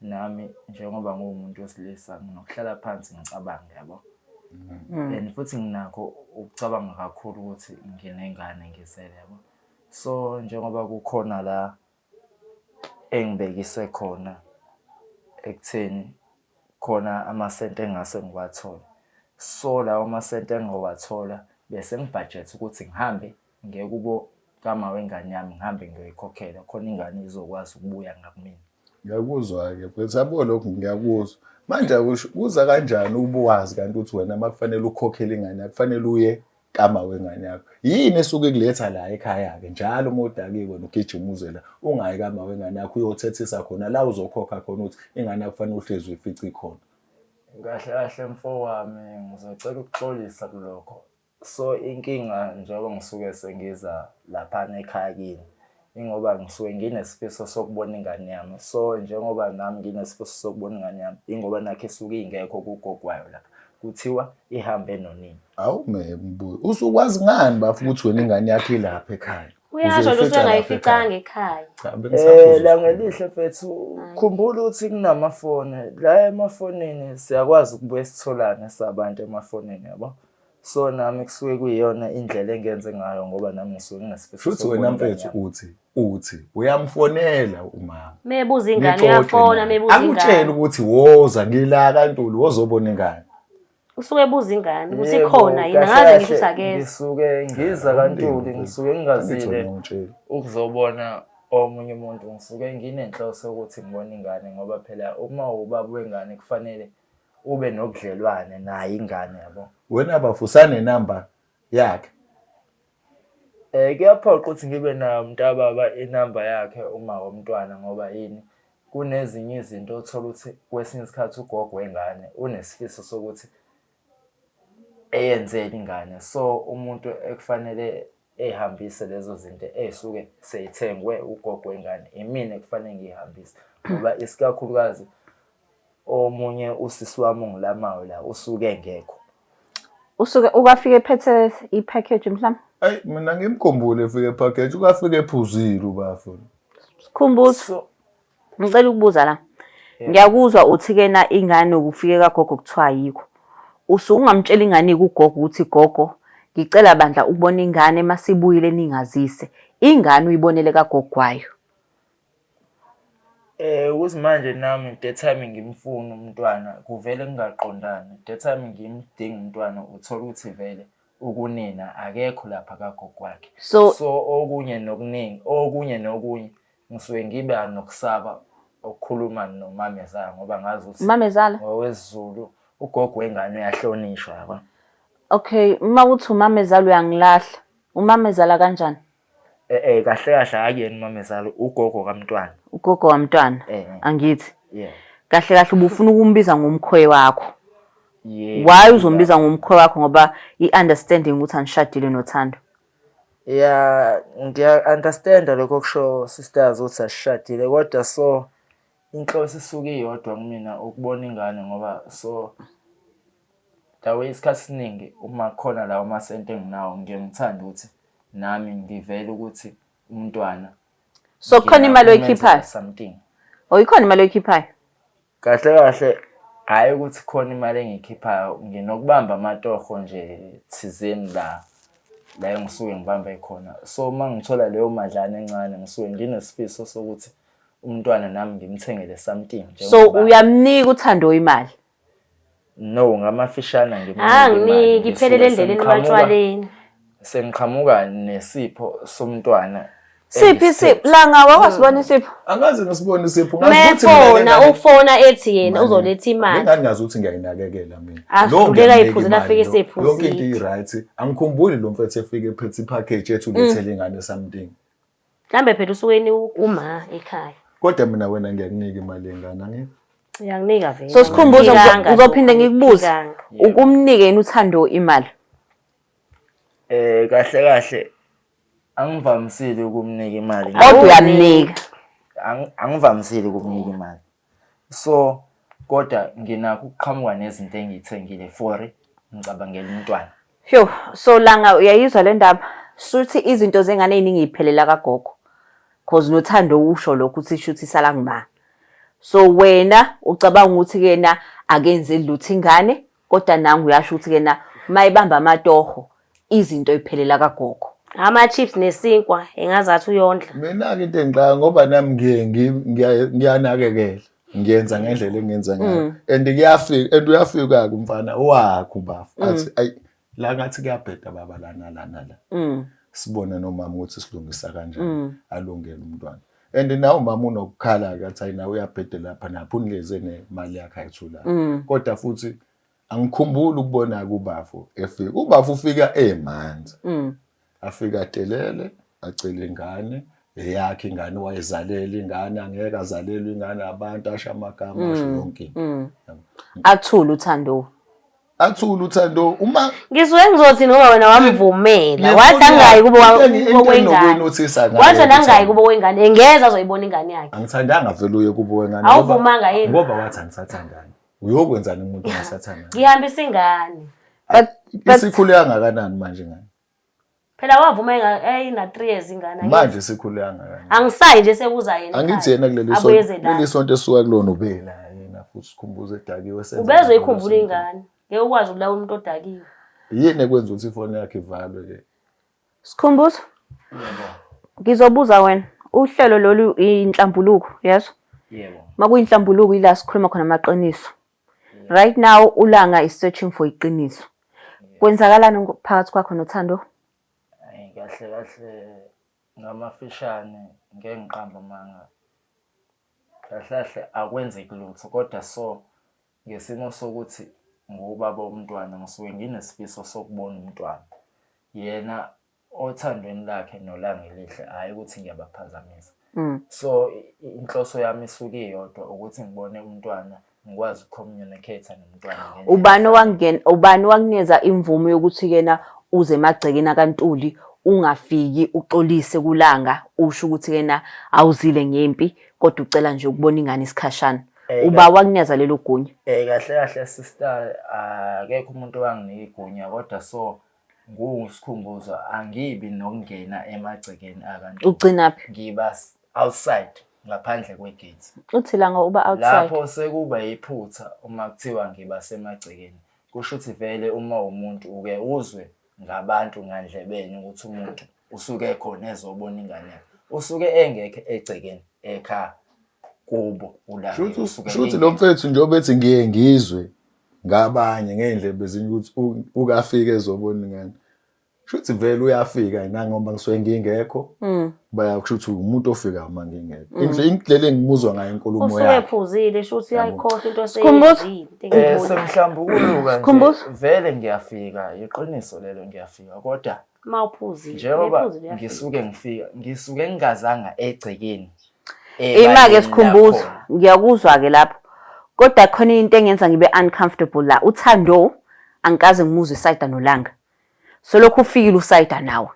nami njengoba ngumuntu wesilisa nginokuhlala phansi ngicabanga yabo. And futhi nginakho ukucabanga kakhulu ukuthi nginengane ngizele yabo. So njengoba kukhona la engibekise khona ekutheni khona amasente engase ngiwathola. So lawo amasente engowathola bese ngibudget ukuthi ngihambe ngiye kubo kama wengane yami ngihambe ngiyoyikhokhela khona ingane izokwazi ukubuya ngakumina. Ngiyakuzwa ke mfethu yabo lokho ngiyakuzwa. Manje kuza kanjani ubuwazi kanti uthi wena makufanele ukhokhele ingane yakho kufanele uye kama wengane yakho. Yini esuke kuletha la ekhaya ke njalo modaki wena ugijima uzela ungayi kama wengane yakho uyothethisa khona la uzokhokha khona ukuthi ingane yakho kufanele uhlezi uyifici khona. Kahle kahle mfo wami ngizocela ukuxolisa kulokho. So inkinga njengoba ngisuke sengiza lapha ekhaya kimi ingoba ngisuke nginesifiso sokubona ingane yami. So njengoba nami nginesifiso sokubona ingane yami, ingoba nakhe isuke ingekho kugogo wayo lapha. Kuthiwa ihambe nonini. Awu mbuzo. Usukwazi ngani bafu ukuthi wena ingane yakhe ilapha ekhaya? Uyasho nje usengayificanga ekhaya. La ngelihle mfethu khumbula ukuthi kunamafoni. La emafonini siyakwazi ukubuye sitholane sabantu emafonini yabo. So nami kusuke kuyiyona indlela engenze ngayo ngoba nami ngisuke nginesifiso. Futhi wena mfethu uthi uyamfonela umama. Mebuza ingane uyafona mebuza ingane. Akutshela ukuthi woza ngila kaNtuli wozobona ingane. Usuke ebuza ingane ukuthi khona yini ngaze ngisho usakeze. Ngisuke ngiza kaNtuli ngisuke ngingazile ukuzobona omunye umuntu ngisuke nginenhloso ukuthi ngibone ingane ngoba phela uma ubaba wengane kufanele ube nobudlelwane naye ingane yabo. Wena bafusane number yakhe. Kuyaphoqa ukuthi ngibe nayo mntababa inamba yakhe uma womntwana ngoba yini kunezinye izinto othola ukuthi kwesinye isikhathi ugogo wengane unesifiso sokuthi eyenzele ingane. So umuntu ekufanele ehambise lezo zinto ezisuke seyithengwe ugogo wengane imina ekufanele ngihambise ngoba isikakhulukazi omunye usisi wami ongilamayo la usuke ngekho. Usuke ukafika ephethe ipackage mhlawumbe? Ay mina ngimkhumbule efike epackage ukafika ephuzile ubafo. Sikhumbuza. Ngicela ukubuza la. Ngiyakuzwa uthi kena ingane ukufike kagogo kuthiwa yikho. Usuke ungamtshela ingane kugogo ukuthi gogo ngicela bandla ukubona ingane masibuyile ningazise. Ingane uyibonele kagogo kwayo. Ukuthi manje nami the time ngimfuna umntwana kuvele ngingaqondani. The time ngimdinga umntwana uthola ukuthi vele ukunina akekho lapha kagogo wakhe. So okunye nokuningi okunye ngisuke ngibe nokusaba ukukhuluma nomamezala ngoba ngazi ukuthi umamezala owesiZulu ugogo wengane uyahlonishwa yabo. Okay, uma uthi umamezala uyangilahla. Umamezala kanjani? Kahle akuyena umamezala ugogo kaMntwana. Ugogo kaMntwana. Angithi. Yeah. Kahle ubufuna ukumbiza ngomkhwe wakho. Yeah. Why uzombiza ngomkhwe wakho ngoba i-understanding ukuthi anishadile noThando? Yeah, ngiya-understand lokho kusho sisters ukuthi asishadile kodwa so inhloso isuke iyodwa kumina ukubona ingane ngoba so dawe isikhathi siningi uma khona lawo masente enginawo ngiyangithanda ukuthi nami ngivele ukuthi umntwana so khona imali oyikhiphayo something oyikhona imali oyikhiphayo kahle hayi ukuthi khona imali engikhiphayo nginokubamba amatoho nje thizeni la ngisuke ngibambe khona so mangithola leyo madlana encane ngisuke nginesifiso sokuthi umntwana nami ngimthengele something so uyamnika uThando imali no ngamafishana ngimnika imali ngiphelele endleleni ematshwaleni sengiqhamuka nesipho somntwana siphi langa wakwasibona isipho angaze ngisibone isipho ngazi ukuthi ufona ethi yena uzoletha imali ngani ngazi ukuthi ngiyayinakekela mina asidlulela iphuzela afike esephuzi yonke into i-right angikhumbuli lo mfethu efike ephethe ipackage ethu lethele ingane something mhlambe phela usukeni uma ekhaya kodwa mina wena ngiyakunika imali engane angeke uyanginika vele so sikhumbuza uzophinde ngikubuza ukumnika yena uThando imali kahle angivamisile ukumnika imali kodwa uyamnika angivamisile ukumnika imali so kodwa nginakho ukuqhamuka nezinto engiyithengile for ngicabangela umntwana so langa uyayizwa le ndaba suthi izinto zengane eziningi iphelela kagogo cause noThando usho lokho uthi shuthi sala ngima so wena ucabanga ukuthi kena akenze lutho ingane kodwa nangu uyasho ukuthi kena mayibamba amatoho izinto iphelela kagogo ama chips nesinkwa engazathi uyondla mina ke into engixaka ngoba nami ngiyanakekela ngiyenza ngendlela engenza ngayo and uyafika kumfana wakho bafu athi ayi la ngathi kuyabheda baba lana sibone nomama ukuthi silungisa kanjani alungele umntwana and nawo mama unokukhala ke athi ayina uyabhede lapha napho unikeze nemali yakhe ayithula kodwa futhi angikhumbuli ukubona kubafu efika ubafu ufika emanzi afika atelele acela ingane eyakhe ingane wayezalela ingane angeke azalelwe ingane abantu asha amagama asho yonke athula uThando athula uthando uma ngisuke ngizothi noma wena wamvumela wathi angayi kubo wengane wathi angayi kubo wengane engeza azoyibona ingane yakhe angithandanga vele uye kubo wengane awuvumanga yini ngoba wathi angisathandani uyokwenzani umuntu ongasathandani ngihambisa ingane isikhule kangakanani manje ngane phela wavuma ina 3 years ingane manje isikhule kangakanani angisayi nje sekuza yena angithi yena kuleli sonto esuka kulona ubela yena futhi sikhumbuze edakiwe senze ubezoyikhumbula ingane ngeke ukwazi ukulawula umuntu odakiwe yini ekwenza ukuthi ifoni yakhe ivalwe ke Sikhumbuzo ngizobuza wena uhlelo lolu inhlambuluko yazo Yebo. makuyinhlambuluko ila sikhuluma khona amaqiniso right now ulanga is searching for iqiniso kwenzakalani phakathi kwakho noThando Kahle ngamafishane ngeke ngiqamba manga. Kahle akwenzeki lutho kodwa so ngesimo sokuthi ngubaba womntwana ngisuke nginesifiso sokubona umntwana. Yena othandweni lakhe nolanga elihle hayi ukuthi ngiyabaphazamisa. So inhloso yami isuke iyodwa ukuthi ngibone umntwana ngikwazi ukucommunicate nomntwana. Ubani wangineza imvumo yokuthi kena uze emagcekeni kaNtuli ungafiki uxolise kulanga usho ukuthi kena awuzile ngempi kodwa ucela nje ukubona ingane isikhashana uba wakunyaza lelo gunya kahle sister akekho umuntu owanginika igunya kodwa so ngusikhumbuzo angibi nokungena emagcekeni akaNtuli ugcinaphi ngiba outside ngaphandle kwegate uthi langa uba outside lapho sekuba iphutha uma kuthiwa ngiba semagcekeni kusho ukuthi vele uma umuntu uke uzwe ngabantu ngandlebeni ukuthi umuntu usuke khona ezobona ingane yakhe usuke engekho egcekeni ekhaya kubo ulanga Shuthi lo mfethu njengoba ethi ngiye ngizwe ngabanye ngendlebe ezinye ukuthi ukafika ezobona ingane shuthi vele uyafika nangoba ngisuke ngingekho bayakusho ukuthi umuntu ofika uma ngingekho indlela engimuzwa ngayo inkulumo yakhe usuyephuzile shuthi uyayikhohlwa into eseyenzile semhlambuluka nje vele ngiyafika iqiniso lelo ngiyafika kodwa mawuphuzile njengoba ngisuke ngingazanga egcekeni imake sikhumbuzo ngiyakuzwa ke lapho kodwa khona into engenza ngibe uncomfortable la uThando angikaze ngimuzwe isayida nolanga so lokho ufikile usayida nawe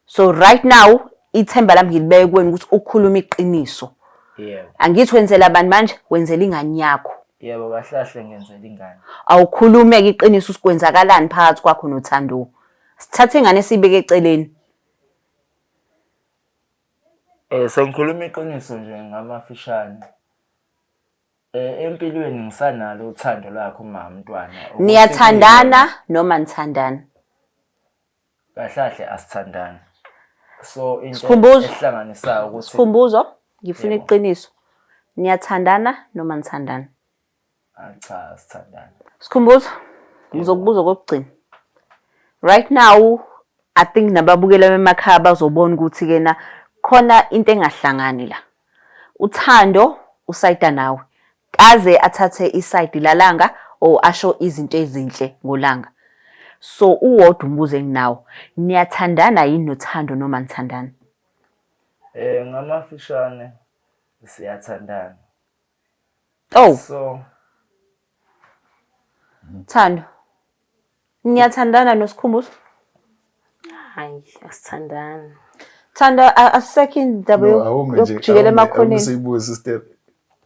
so right now ithemba lami ngilibeke kuwena ukuthi ukhuluma iqiniso yebo angithi wenzela abantu manje wenzela ingane yakho yebo kahlahle ngenzela ingane awukhulume ke iqiniso usikwenzakalani phakathi kwakho noThando sithathe ingane sibeke eceleni sengikhuluma iqiniso nje ngamafishane empilweni ngisanalo uthando lwakho umamntwana niyathandana noma nithandana kahlahle asithandana so into Sikhumbuzo. ehlanganisayo ukuthi Sikhumbuzo ngifuna iqiniso niyathandana noma nithandana cha asithandana Sikhumbuzo ngizokubuza kokugcina right now I think nababukela bemakhaya bazobona ukuthi kena khona into engahlangani la uThando usayida nawe kaze athathe iside lalanga o asho izinto ezinhle ngolanga so uwodwa umbuze nginawo niyathandana yini noThando noma nithandana ngamafishane siyathandana so Thando niyathandana noSikhumbuzo hayi asithandana Thando asekho indaba yokujikela emakhoneni sibuze sister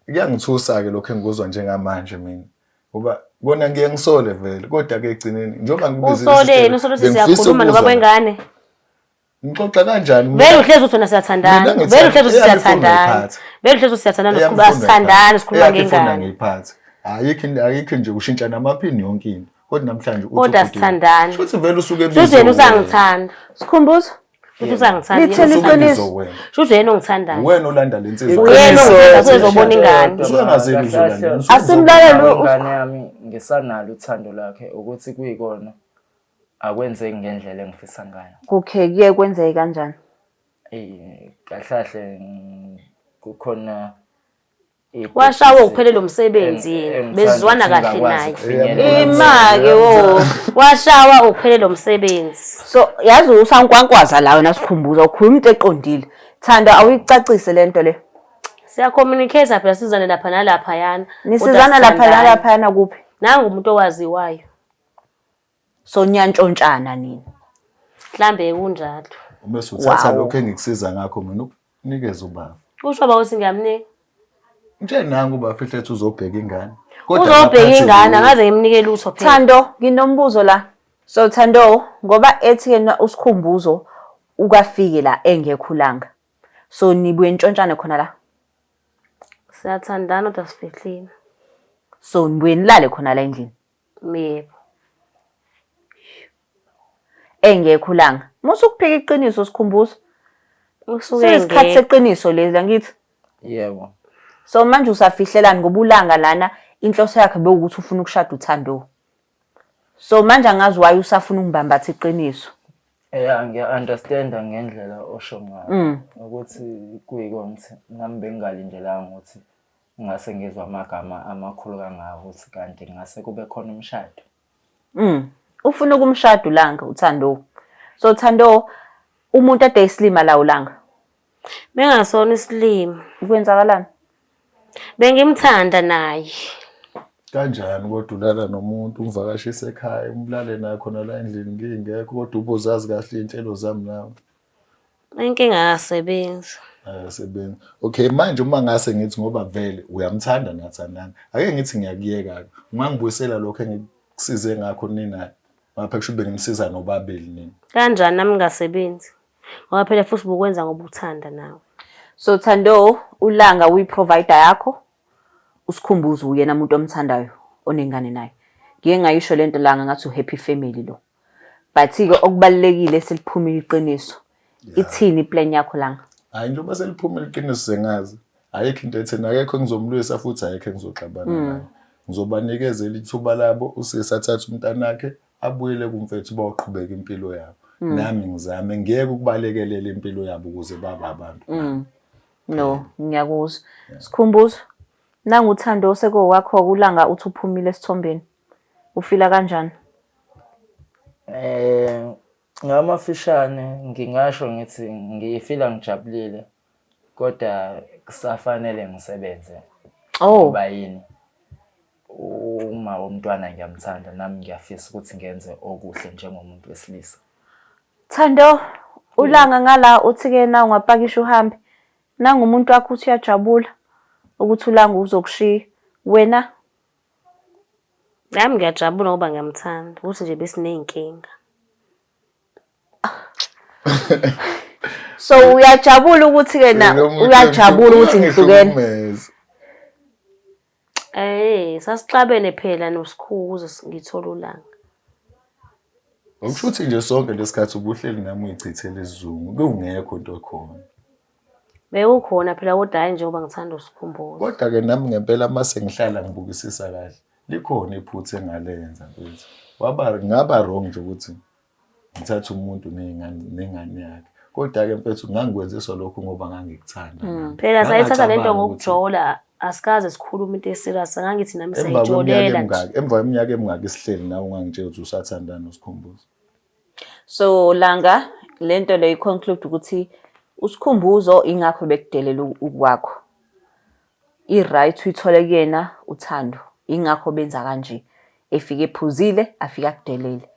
kuyangithusa ke lokho engikuzwa njengamanje mina ngoba bona ngiye ngisole vele kodwa ke egcineni njengoba ngibize usoleni siyakhuluma nobaba wengane ngixoxa kanjani vele uhlezi uthi siyathandana vele uhlezi uthi siyathandana vele uhlezi uthi siyathandana sikhuluma asithandana sikhuluma ngengane ngiyiphatha ayikho nje ushintsha namaphini yonke into kodwa namhlanje kodwa sithandana futhi vele usuke futhi wena usangithanda Sikhumbuzo futhi usangithanda lithele iqiniso futhi wena ongithanda wena olanda lensizwa uyena ongithanda sezobona ingane usungazeli uzolanda asimlalelo ingane yami ngisanalo uthando lakhe ukuthi kuyikona akwenzeki ngendlela engifisa ngayo okay kuye kwenzeke kanjani kahlahle kukhona washawa ukuphelela umsebenzi yena bezizwana kahle naye imake wo washawa ukuphelela umsebenzi so yazi usankwankwaza la wena Sikhumbuzo ukhuluma into eqondile Thando awuyicacise lento le siya communicate phela sizane lapha nalapha yana nisizana lapha nalapha yana kuphi nanga umuntu owaziwayo So niyantshontshana nini. Mhlambe kunjalo. Umese uthatha Wow. lokho engikusiza ngakho mina ukunikeza ubaba. Usho baba uthi ngiyamnika. Nje nangu bafihle ethi uzobheka ingane. Uzobheka ingane angaze ngimnike lutho phela. Thando, nginombuzo la. So Thando, ngoba ethi yena usikhumbuzo ukafike la engekho ulanga. So nibuye ntshontshane khona la. Siyathandana kodwa sifihlile. So nibuye nilale khona la endlini. Yebo. Engekho ulanga. Musukuphika iqiniso sikhumbuzo. Usuke Sesikhathi ngeke. seqiniso lezi angithi. Yebo. So manje usafihlelani ngoba ulanga lana inhloso yakhe bewukuthi ufuna ukushada uThando. So manje angazi why usafuna ungibambatha iqiniso. Ngiya-understanda ngendlela osho ngayo ukuthi kuyikona ukuthi nami bengingalindelanga ukuthi ngase ngizwe amagama amakhulu kangaka ukuthi kanti ngase kube khona umshado. Ufuna ukumshada ulanga uThando. So Thando umuntu ade islima la ulanga. Bengasona isilimo. Ukwenzakalani? Bengimthanda naye. Kanjani kodwa ulala nomuntu uvakashisa ekhaya umlale naye khona la endlini ngingekho kodwa ubuzazi kahle iy'nhlelo zami nawe. Inkinga yasebenza. Sebenza. Okay manje uma ngase ngithi ngoba vele uyamthanda nathandana. Ake ngithi ngiyakuyeka-ke. Ungangibuyisela lokho engikusize ngakho ninayo. Ngapha kusho benginisiza nobabili nini. Kanjani nami ngasebenzi. Ngoba phela futhi bukwenza ngoba uthanda nawe. So Thando ulanga uyiprovider yakho. Usikhumbuzo uyena umuntu omthandayo onengane naye. Ngike ngayisho lento langa ngathi uhappy family lo. But ke okubalekile seliphumile iqiniso. Ithini iplan yakho langa? Hayi njengoba seliphumile iqiniso sengazi. Ayikho into ethena akekho engizomlwisa futhi ayikho engizoxabana naye. Ngizobanikezela ithuba labo usesathatha umntanakhe abuyele kumfethu bawuqhubeka impilo yabo. Nami ngizame ngeke ukubalekelela impilo yabo ukuze babe abantu. No, ngiyakuzwa. Sikhumbuzo. Nangu uThando seko wakho ulanga uthi uphumile esithombeni. Ufila kanjani? Ngamafishane ngingasho ngithi ngiyifila ngijabulile kodwa kusafanele ngisebenze. Ngoba yini? Uma umntwana ngiyamthanda nami ngiyafisa ukuthi ngenze okuhle njengomuntu wesilisa. Thando, ulanga ngala uthi ke na ungapakisha uhambe. Nangu umuntu wakho uthi uyajabula ukuthi ulanga uzokushiya. Wena Nami ngiyajabula ngoba ngiyamthanda. Ukuthi nje besiney'nkinga. so uyajabula ukuthi ke na uyajabula ukuthi nihlukene. Sasixabene phela nosikhuzo ngithola ulanga. Ukushuthi nje sonke lesikhathi ubuhleli nami uyichithele isizungu kungekho into khona. Bewukhona phela kodwa hayi njengoba ngithanda usikhumbuzo. Kodwa ke nami ngempela mase ngihlala ngibukisisa kahle. Likhona iphutha engalenza mfethu. Ngaba wrong nje ukuthi ngithatha umuntu nengane yakhe. Kodwa ke mfethu ngangikwenziswa lokho ngoba ngangikuthanda. Phela sayithatha lento ngokujola asikaze sikhuluma into eserious ngangithi nami sayijolela nje. Emva kweminyaka emingaki isihleli nawe ungangitshela ukuthi usathandana nosikhumbuzo. So langa lento le conclude ukuthi usikhumbuzo ingakho bekudelela ukwakho. I-right uyithole kuyena uThando. Ingakho benza kanje. Efike ephuzile afika kudelele.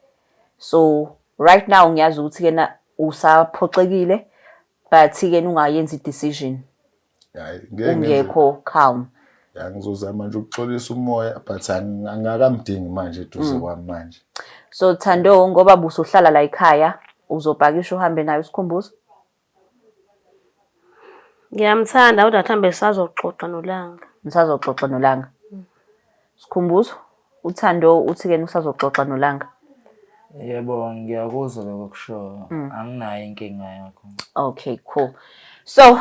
So right now ngiyazi ukuthi kena usaphoxekile but ke ungayenza i-decision. Hayi Ungekho calm. Ya ngizozama nje ukuxolisa umoya but angakamdingi manje eduze kwami manje. So Thando ngoba busuhlala la ekhaya uzopakisha uhambe nayo usikhumbuzo. Ngiyamthanda kodwa mhlambe sazoxoxa nolanga. Nisazoxoxa nolanga. Sikhumbuzo uThando uthi ke usazoxoxa nolanga. Yebo ngiyakuzwa lokho kusho. Anginayo inkinga yakho. Okay, cool. So,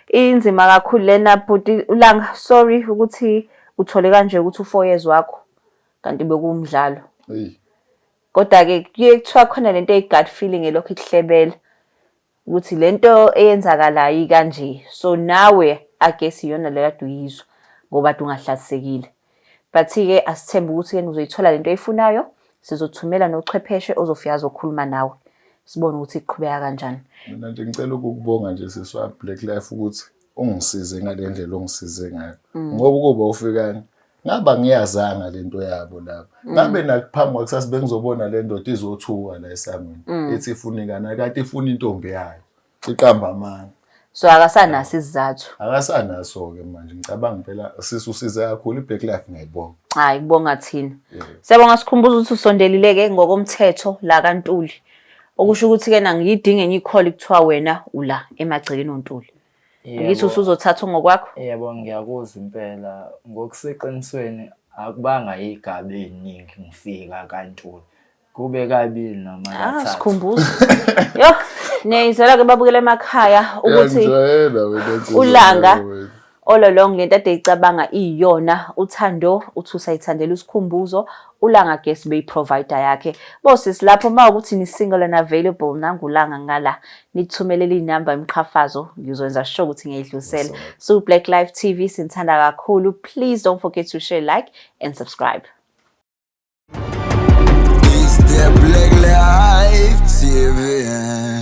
inzima kakhulu lena but ulanga sorry ukuthi uthole kanje ukuthi u4 years wakho kanti bekumdlalo. Kodwa ke kuye kuthiwa khona lento egut feeling elokhu ikuhlebela ukuthi lento eyenzakalayo kanje. So nawe I guess iyona le kade uyizwa ngoba ungahlasisekile. But ke asithembe ukuthi ke uzoyithola lento eyifunayo. Sizothumela nochwepheshe ozofika azokhuluma nawe. Sibone ukuthi iqhubeka kanjani. Mina nje ngicela ukukubonga nje siswa Black Life ukuthi ungisize ngalendlela ongisize ngayo. Ngoba kuba ufikani ngaba ngiyazanga lento yabo lapho ngabe nakuphambi kwakusasa bengizobona le ndoda izothuka la esamweni ethi ifuna ingane kanti ifuna intombi yayo iqamba amanga. So akasanaso isizathu. Akasanaso-ke manje ngicabanga phela sisusize kakhulu i-Black Life ngiyayibonga. Hayi kubonga thina. Siyabonga sikhumbuza ukuthi usondelile-ke ngokomthetho la kaNtuli. Okusho ukuthi-ke ngiyidinge ngiyikhole kuthiwa wena ula emagcekeni oNtuli. Ngithi usuzothatha ngokwakho? Yebo ngiyakuzwa impela ngokuseqinisweni akubanga igaba eziningi ngifika kaNtuli. Kube kabili noma kathathu. Sikhumbuza. Yo, niyizela ke babukele emakhaya ukuthi uLanga ololong lento ade icabanga iyona uThando uthi usayithandela usikhumbuzo uLanga guest bay provider yakhe. Bosisi lapho mawukuthi ni single and available nanguLanga ngala nithumelele inamba emqhafazo ngizokwenza sure ukuthi ngiyidlulisela. So Black Life TV sinthanda kakhulu. Please don't forget to share, like and subscribe. The Black Life TV.